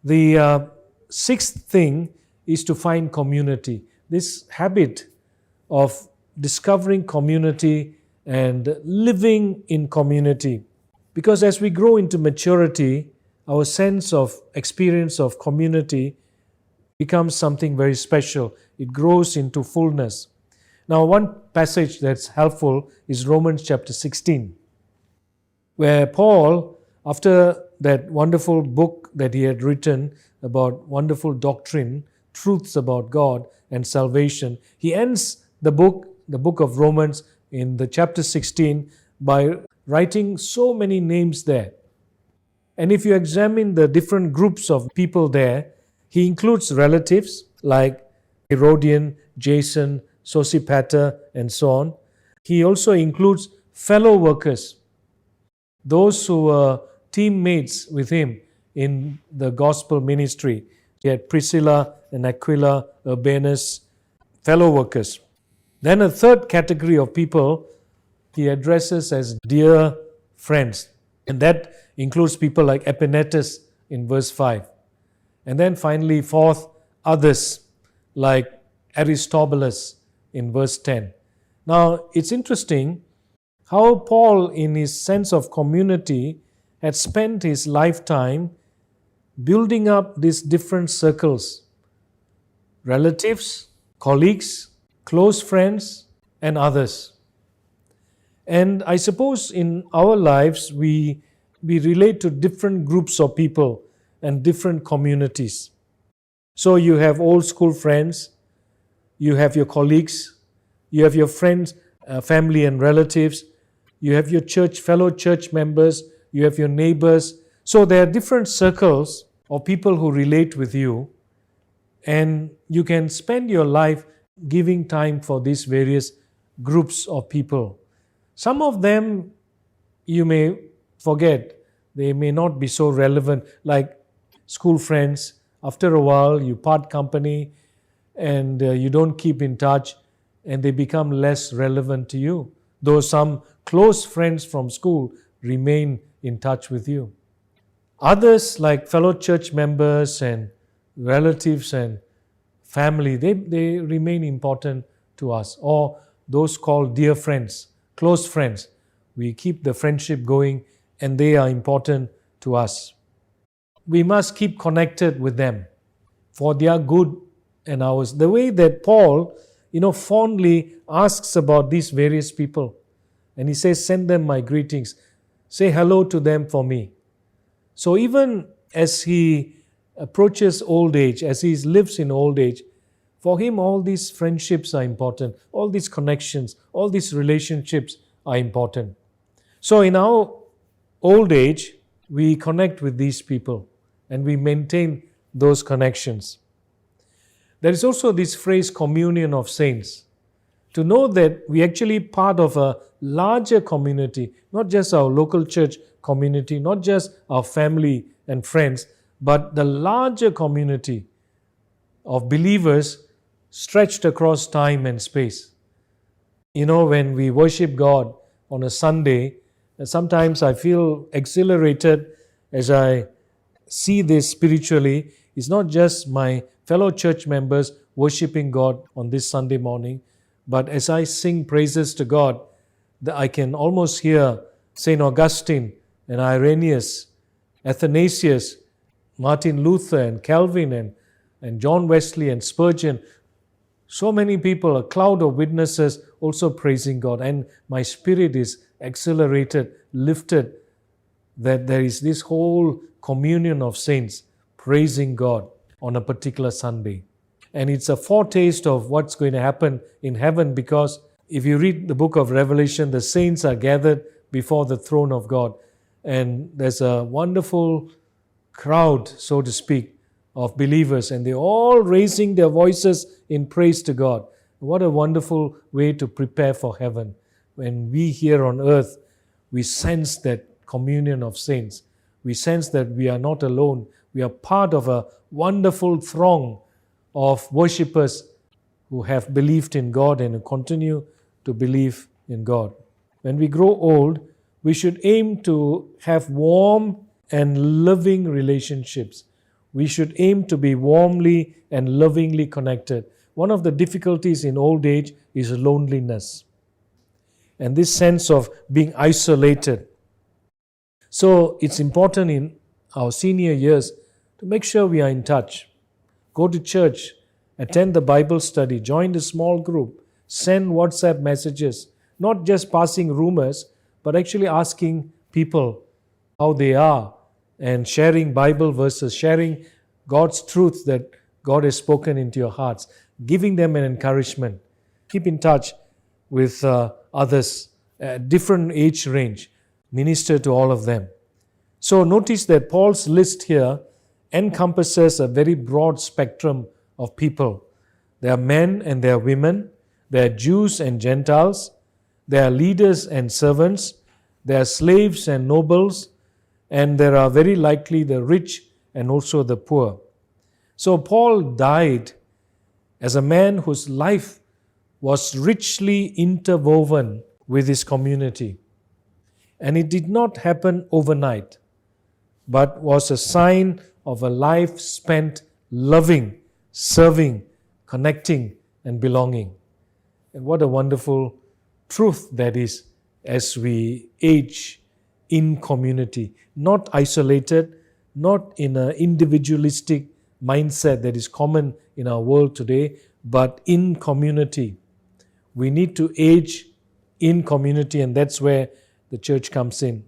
The sixth thing is to find community. This habit of discovering community and living in community. Because as we grow into maturity, our sense of experience of community becomes something very special. It grows into fullness. Now, one passage that's helpful is Romans chapter 16, where Paul, after that wonderful book that he had written about wonderful doctrine, truths about God and salvation, he ends the book of Romans in the chapter 16 by writing so many names there. And if you examine the different groups of people there, he includes relatives like Herodian, Jason, Sosipater, and so on. He also includes fellow workers, those who were teammates with him in the gospel ministry. He had Priscilla and Aquila, Urbanus, fellow workers. Then a third category of people he addresses as dear friends. And that includes people like Epaenetus in verse 5. And then finally, fourth, others like Aristobulus in verse 10. Now, it's interesting how Paul, in his sense of community, had spent his lifetime building up these different circles: relatives, colleagues, close friends, and others. And I suppose in our lives, we relate to different groups of people and different communities. So you have old school friends, you have your colleagues, you have your friends, family and relatives, you have your fellow church members, you have your neighbors. So there are different circles of people who relate with you, and you can spend your life giving time for these various groups of people. Some of them you may forget. They may not be so relevant, like school friends. After a while, you part company and you don't keep in touch, and they become less relevant to you, though some close friends from school remain in touch with you. Others, like fellow church members and relatives and family, they remain important to us. Or those called dear friends, close friends. We keep the friendship going, and they are important to us. We must keep connected with them for their good and ours. The way that Paul, fondly asks about these various people. And he says, send them my greetings. Say hello to them for me. So even as he approaches old age, as he lives in old age, for him all these friendships are important. All these connections, all these relationships are important. So in our old age, we connect with these people and we maintain those connections. There is also this phrase, communion of saints. To know that we actually part of a larger community, not just our local church community, not just our family and friends, but the larger community of believers stretched across time and space. When we worship God on a Sunday, sometimes I feel exhilarated as I see this spiritually. It's not just my fellow church members worshiping God on this Sunday morning, but as I sing praises to God, I can almost hear St. Augustine and Irenaeus, Athanasius, Martin Luther and Calvin and John Wesley and Spurgeon. So many people, a cloud of witnesses also praising God. And my spirit is exhilarated, lifted, that there is this whole communion of saints praising God on a particular Sunday. And it's a foretaste of what's going to happen in heaven, because if you read the book of Revelation, the saints are gathered before the throne of God. And there's a wonderful crowd, so to speak, of believers, and they're all raising their voices in praise to God. What a wonderful way to prepare for heaven. When we here on earth, we sense that communion of saints. We sense that we are not alone. We are part of a wonderful throng of worshippers who have believed in God and who continue to believe in God. When we grow old, we should aim to have warm and loving relationships We should aim to be warmly and lovingly connected. One of the difficulties in old age is loneliness and this sense of being isolated. So it's important in our senior years to make sure we are in touch. Go to church, attend the Bible study, join the small group, send WhatsApp messages, not just passing rumors, but actually asking people how they are and sharing Bible verses, sharing God's truth that God has spoken into your hearts, giving them an encouragement. Keep in touch with others, different age range. Minister to all of them. So notice that Paul's list here encompasses a very broad spectrum of people. There are men and there are women. There are Jews and Gentiles. There are leaders and servants. There are slaves and nobles. And there are very likely the rich and also the poor. So Paul died as a man whose life was richly interwoven with his community. And it did not happen overnight, but was a sign of a life spent loving, serving, connecting, and belonging. And what a wonderful truth that is as we age in community, not isolated, not in an individualistic mindset that is common in our world today, but in community. We need to age in community, and that's where the church comes in.